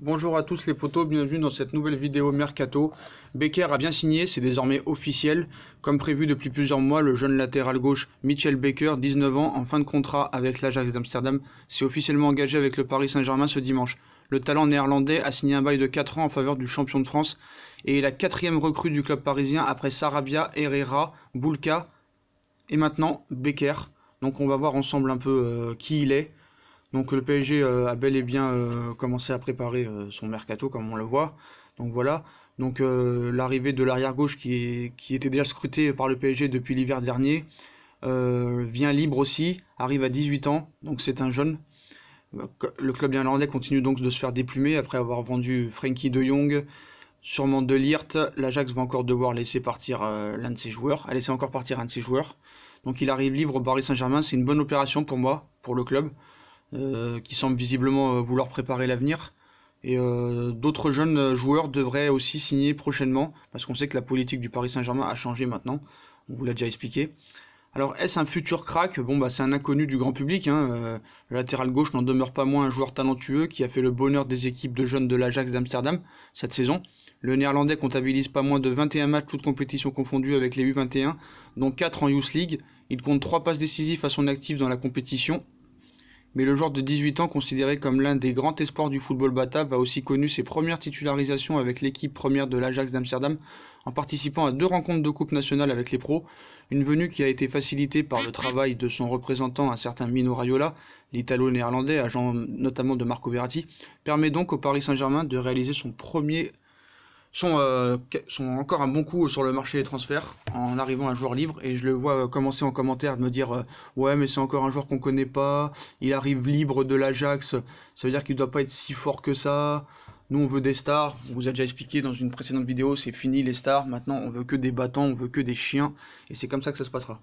Bonjour à tous les potos, bienvenue dans cette nouvelle vidéo Mercato. Becker a bien signé, c'est désormais officiel. Comme prévu depuis plusieurs mois, le jeune latéral gauche Mitchell Becker, 19 ans, en fin de contrat avec l'Ajax d'Amsterdam, s'est officiellement engagé avec le Paris Saint-Germain ce dimanche. Le talent néerlandais a signé un bail de 4 ans en faveur du champion de France et est la quatrième recrue du club parisien après Sarabia, Herrera, Boulka et maintenant Becker. Donc on va voir ensemble un peu qui il est. Donc le PSG a bel et bien commencé à préparer son mercato comme on le voit. Donc voilà. Donc l'arrivée de l'arrière gauche qui était déjà scruté par le PSG depuis l'hiver dernier vient libre aussi, arrive à 18 ans, donc c'est un jeune. Le club néerlandais continue donc de se faire déplumer après avoir vendu Frenkie de Jong, sûrement De Ligt. L'Ajax va encore devoir laisser partir l'un de ses joueurs, a laissé encore partir un de ses joueurs. Donc il arrive libre au Paris Saint-Germain, c'est une bonne opération pour moi, pour le club. Qui semble visiblement vouloir préparer l'avenir. Et d'autres jeunes joueurs devraient aussi signer prochainement, parce qu'on sait que la politique du Paris Saint-Germain a changé maintenant, on vous l'a déjà expliqué. Alors est-ce un futur crack? Bon bah c'est un inconnu du grand public, hein. Le latéral gauche n'en demeure pas moins un joueur talentueux qui a fait le bonheur des équipes de jeunes de l'Ajax d'Amsterdam cette saison. Le néerlandais comptabilise pas moins de 21 matchs, toutes compétitions confondues avec les U21, dont 4 en Youth League. Il compte 3 passes décisives à son actif dans la compétition. Mais le joueur de 18 ans, considéré comme l'un des grands espoirs du football batave, a aussi connu ses premières titularisations avec l'équipe première de l'Ajax d'Amsterdam, en participant à 2 rencontres de coupe nationale avec les pros, une venue qui a été facilitée par le travail de son représentant, un certain Mino Raiola, l'italo-néerlandais, agent notamment de Marco Verratti, permet donc au Paris Saint-Germain de réaliser sont encore un bon coup sur le marché des transferts en arrivant un joueur libre, et je le vois commencer en commentaire de me dire ouais mais c'est encore un joueur qu'on connaît pas, il arrive libre de l'Ajax, ça veut dire qu'il doit pas être si fort que ça, nous on veut des stars, on vous a déjà expliqué dans une précédente vidéo, c'est fini les stars, maintenant on veut que des battants, on veut que des chiens, et c'est comme ça que ça se passera.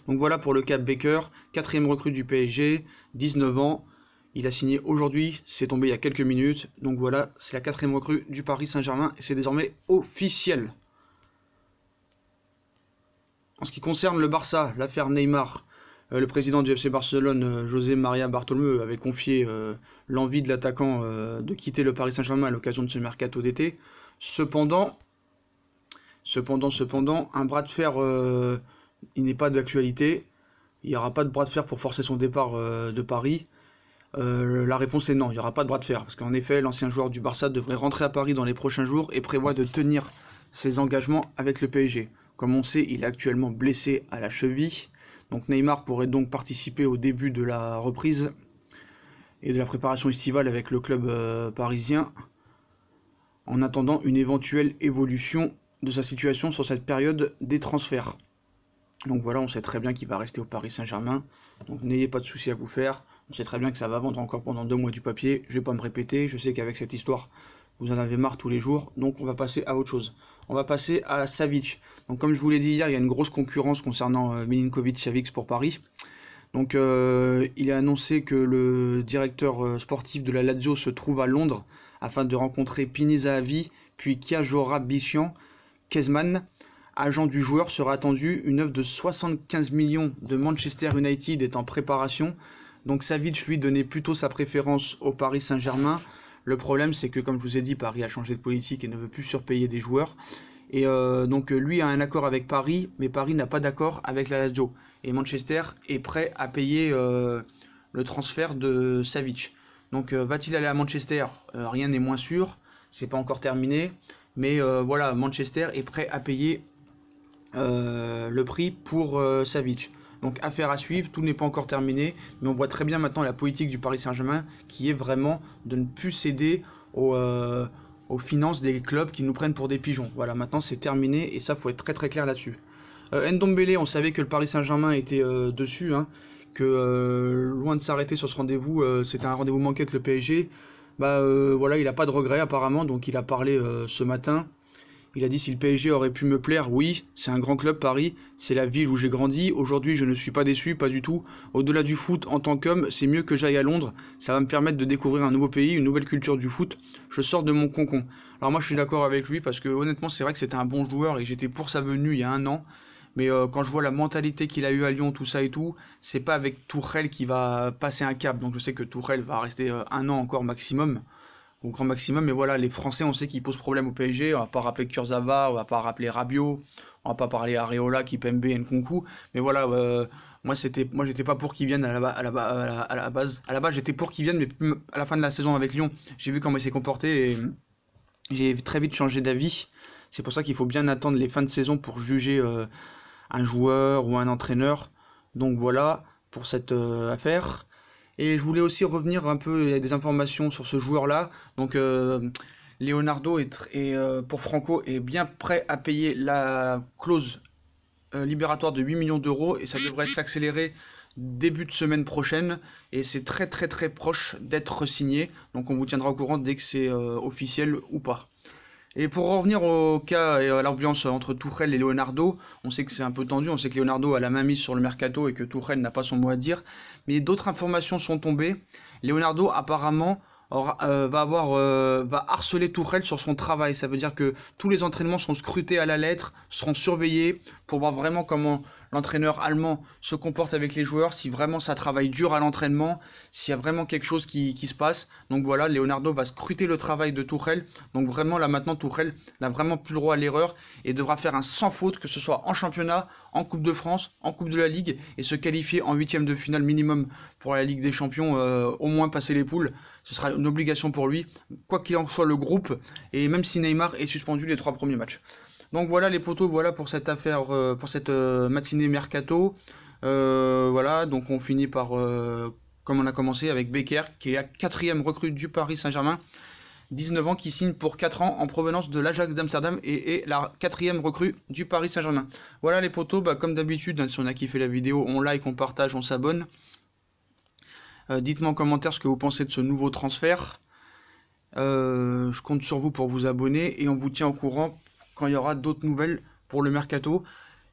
Donc voilà pour le cas Becker, 4ème recrue du PSG, 19 ans. Il a signé aujourd'hui, c'est tombé il y a quelques minutes. Donc voilà, c'est la 4ème recrue du Paris Saint-Germain et c'est désormais officiel. En ce qui concerne le Barça, l'affaire Neymar, le président du FC Barcelone, José María Bartomeu, avait confié l'envie de l'attaquant de quitter le Paris Saint-Germain à l'occasion de ce mercato d'été. Cependant, un bras de fer, il n'est pas d'actualité. Il n'y aura pas de bras de fer pour forcer son départ de Paris. La réponse est non, il n'y aura pas de bras de fer, parce qu'en effet, l'ancien joueur du Barça devrait rentrer à Paris dans les prochains jours et prévoit de tenir ses engagements avec le PSG. Comme on sait, il est actuellement blessé à la cheville, donc Neymar pourrait donc participer au début de la reprise et de la préparation estivale avec le club parisien, en attendant une éventuelle évolution de sa situation sur cette période des transferts. Donc voilà, on sait très bien qu'il va rester au Paris Saint-Germain, donc n'ayez pas de soucis à vous faire, on sait très bien que ça va vendre encore pendant 2 mois du papier, je vais pas me répéter, je sais qu'avec cette histoire, vous en avez marre tous les jours, donc on va passer à autre chose. On va passer à Savic. Donc comme je vous l'ai dit hier, il y a une grosse concurrence concernant Milinkovic-Savic pour Paris. Donc il a annoncé que le directeur sportif de la Lazio se trouve à Londres afin de rencontrer Pini Zahavi, puis Kjajora Bichian Kezman. Agent du joueur, sera attendu. Une offre de 75 millions de Manchester United est en préparation. Donc Savic, lui, donnait plutôt sa préférence au Paris Saint-Germain. Le problème, c'est que, comme je vous ai dit, Paris a changé de politique et ne veut plus surpayer des joueurs. Et donc lui a un accord avec Paris, mais Paris n'a pas d'accord avec la Lazio. Et Manchester est prêt à payer le transfert de Savic. Donc va-t-il aller à Manchester? Rien n'est moins sûr, c'est pas encore terminé. Mais voilà, Manchester est prêt à payer le prix pour Savic. Donc affaire à suivre, tout n'est pas encore terminé, mais on voit très bien maintenant la politique du Paris Saint-Germain qui est vraiment de ne plus céder aux finances des clubs qui nous prennent pour des pigeons. Voilà, maintenant c'est terminé et ça faut être très très clair là-dessus. Ndombele, on savait que le Paris Saint-Germain était dessus, hein, que loin de s'arrêter sur ce rendez-vous, c'était un rendez-vous manqué avec le PSG. Voilà, il n'a pas de regret apparemment, donc il a parlé ce matin. Il a dit si le PSG aurait pu me plaire, oui, c'est un grand club Paris, c'est la ville où j'ai grandi, aujourd'hui je ne suis pas déçu, pas du tout. Au-delà du foot en tant qu'homme, c'est mieux que j'aille à Londres, ça va me permettre de découvrir un nouveau pays, une nouvelle culture du foot, je sors de mon concon. Alors moi je suis d'accord avec lui parce que honnêtement c'est vrai que c'était un bon joueur et j'étais pour sa venue il y a 1 an. Mais quand je vois la mentalité qu'il a eu à Lyon, tout ça et tout, c'est pas avec Tourelle qui va passer un cap. Donc je sais que Tourelle va rester 1 an encore maximum. au grand maximum. Mais voilà, les Français, on sait qu'ils posent problème au PSG. On va pas rappeler Kurzawa, on va pas rappeler Rabiot, on va pas parler Areola, Kipembe, Nkunku. Mais voilà, moi j'étais pas pour qu'ils viennent à la base. À la base, j'étais pour qu'ils viennent, mais à la fin de la saison avec Lyon, j'ai vu comment il s'est comporté et j'ai très vite changé d'avis. C'est pour ça qu'il faut bien attendre les fins de saison pour juger un joueur ou un entraîneur. Donc voilà pour cette affaire. Et je voulais aussi revenir un peu, il y a des informations sur ce joueur-là. Donc Leonardo pour Franco est bien prêt à payer la clause libératoire de 8 millions d'euros et ça devrait s'accélérer début de semaine prochaine et c'est très proche d'être signé. Donc on vous tiendra au courant dès que c'est officiel ou pas. Et pour revenir au cas et à l'ambiance entre Tuchel et Leonardo, on sait que c'est un peu tendu, on sait que Leonardo a la main mise sur le mercato et que Tuchel n'a pas son mot à dire, mais d'autres informations sont tombées. Leonardo apparemment va harceler Tuchel sur son travail, ça veut dire que tous les entraînements sont scrutés à la lettre, seront surveillés pour voir vraiment comment l'entraîneur allemand se comporte avec les joueurs, si vraiment ça travaille dur à l'entraînement, s'il y a vraiment quelque chose qui se passe. Donc voilà, Leonardo va scruter le travail de Tuchel, donc vraiment là maintenant Tuchel n'a vraiment plus le droit à l'erreur et devra faire un sans faute, que ce soit en championnat, en Coupe de France, en Coupe de la Ligue et se qualifier en 8e de finale minimum pour la Ligue des Champions, au moins passer les poules. Ce sera une obligation pour lui, quoi qu'il en soit le groupe, et même si Neymar est suspendu les 3 premiers matchs. Donc voilà les potos, voilà pour cette affaire, pour cette matinée mercato. Voilà, donc on finit par, comme on a commencé, avec Becker, qui est la 4e recrue du Paris Saint-Germain, 19 ans, qui signe pour 4 ans en provenance de l'Ajax d'Amsterdam et est la 4e recrue du Paris Saint-Germain. Voilà les potos, comme d'habitude, hein, si on a kiffé la vidéo, on like, on partage, on s'abonne. Dites-moi en commentaire ce que vous pensez de ce nouveau transfert. Je compte sur vous pour vous abonner et on vous tient au courant quand il y aura d'autres nouvelles pour le mercato.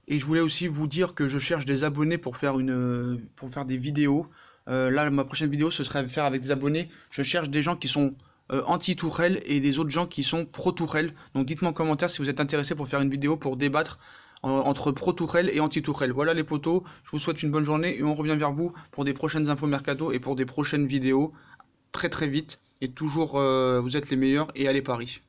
Et je voulais aussi vous dire que je cherche des abonnés pour faire des vidéos. Là, ma prochaine vidéo, ce serait faire avec des abonnés. Je cherche des gens qui sont anti-Tuchel et des autres gens qui sont pro-Tuchel. Donc dites-moi en commentaire si vous êtes intéressés pour faire une vidéo pour débattre entre pro-Tuchel et anti-Tuchel. Voilà les potos, je vous souhaite une bonne journée et on revient vers vous pour des prochaines infos mercato et pour des prochaines vidéos très vite. Et toujours, vous êtes les meilleurs et allez Paris.